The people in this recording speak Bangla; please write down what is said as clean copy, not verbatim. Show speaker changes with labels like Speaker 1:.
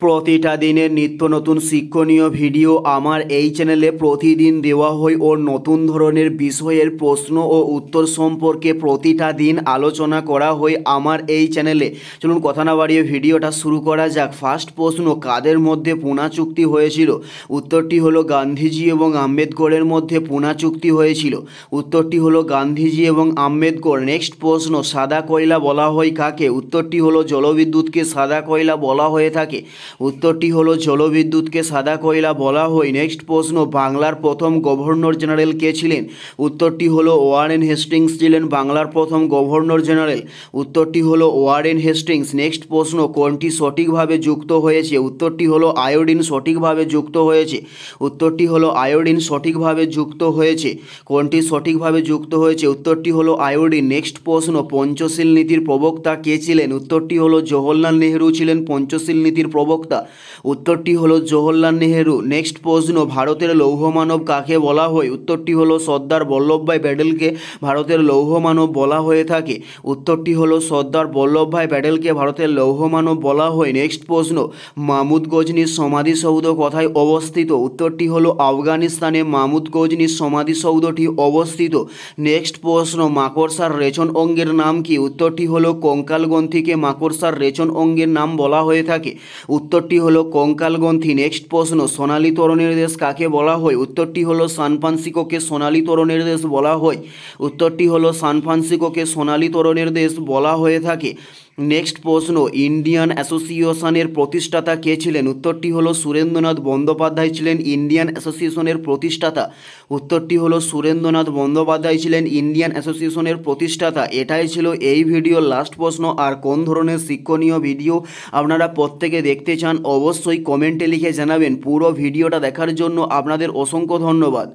Speaker 1: প্রতিটা দিনের নিত্য নতুন শিক্ষণীয় ভিডিও আমার এই চ্যানেলে প্রতিদিন দেওয়া হয় ও নতুন ধরনের বিষয়ের প্রশ্ন ও উত্তর সম্পর্কে প্রতিটা দিন আলোচনা করা হয় আমার এই চ্যানেলে। চলুন কথা না বাড়িয়ে ভিডিওটা শুরু করা যাক। ফার্স্ট প্রশ্ন, কাদের মধ্যে পুনা চুক্তি হয়েছিল? উত্তরটি হলো গান্ধীজি এবং আম্বেদকরের মধ্যে পুনা চুক্তি হয়েছিল। উত্তরটি হলো গান্ধীজি এবং আম্বেদকর। নেক্সট প্রশ্ন, সাদা কয়লা বলা হয় কাকে? উত্তরটি হলো জলবিদ্যুৎকে সাদা কয়লা বলা হয়ে থাকে। উত্তরটি হলো জলবিদ্যুৎকে সাদা কয়লা বলা হয়। নেক্সট প্রশ্ন, বাংলার প্রথম গভর্নর জেনারেল কে ছিলেন? উত্তরটি হলো ওয়ারেন হেস্টিংস ছিলেন বাংলার প্রথম গভর্নর জেনারেল। উত্তরটি হলো ওয়ারেন হেস্টিংস। নেক্সট প্রশ্ন, কোনটি সঠিকভাবে যুক্ত হয়েছে? উত্তরটি হলো আয়োডিন সঠিকভাবে যুক্ত হয়েছে। উত্তরটি হলো আয়োডিন সঠিকভাবে যুক্ত হয়েছে। কোনটি সঠিকভাবে যুক্ত হয়েছে? উত্তরটি হলো আয়োডিন। নেক্সট প্রশ্ন, পঞ্চশীল নীতির প্রবক্তা কে ছিলেন? উত্তরটি হলো জওহরলাল নেহরু ছিলেন পঞ্চশীল নীতির প্রবক্তা। উত্তরটি হলো জওহরলাল নেহরু। নেক্সট প্রশ্ন, ভারতের লৌহ মানব কাকে বলা হয়? উত্তরটি হলো সর্দার বল্লভভাই প্যাটেলকে ভারতের লৌহ মানব বলা হয়ে থাকে। উত্তরটি হলো সর্দার বল্লভভাই প্যাটেলকে ভারতের লৌহ মানব বলা হয়। নেক্সট প্রশ্ন, মাহমুদ গজনির সমাধিসৌধ কোথায় অবস্থিত? উত্তরটি হলো আফগানিস্তানে মাহমুদ গজনির সমাধিসৌধটি অবস্থিত। নেক্সট প্রশ্ন, মাকড়সার রেচন অঙ্গের নাম কি? উত্তরটি হলো কঙ্কাল গ্রন্থিকে মাকড়সার রেচন অঙ্গের নাম বলা হয়ে থাকে। উত্তরটি হলো কঙ্কাল গ্রন্থি। নেক্সট প্রশ্ন, সোনালী তরণের দেশ কাকে বলা হয়? উত্তরটি হলো সান ফ্রান্সিসকোকে সোনালী তরণের দেশ বলা হয়। উত্তরটি হলো সান ফ্রান্সিসকোকে সোনালী তরণের দেশ বলা হয়ে থাকে। নেক্সট প্রশ্ন, ইন্ডিয়ান অ্যাসোসিয়েশনের প্রতিষ্ঠাতা কে ছিলেন? উত্তরটি হলো সুরেন্দ্রনাথ বন্দ্যোপাধ্যায় ছিলেন ইন্ডিয়ান অ্যাসোসিয়েশনের প্রতিষ্ঠাতা। উত্তরটি হলো সুরেন্দ্রনাথ বন্দ্যোপাধ্যায় ছিলেন ইন্ডিয়ান অ্যাসোসিয়েশনের প্রতিষ্ঠাতা। এটাই ছিল এই ভিডিওর লাস্ট প্রশ্ন। আর কোন ধরনের শিক্ষণীয় ভিডিও আপনারা প্রত্যেকে দেখতে চান অবশ্যই কমেন্টে লিখে জানাবেন। পুরো ভিডিওটা দেখার জন্য আপনাদের অসংখ্য ধন্যবাদ।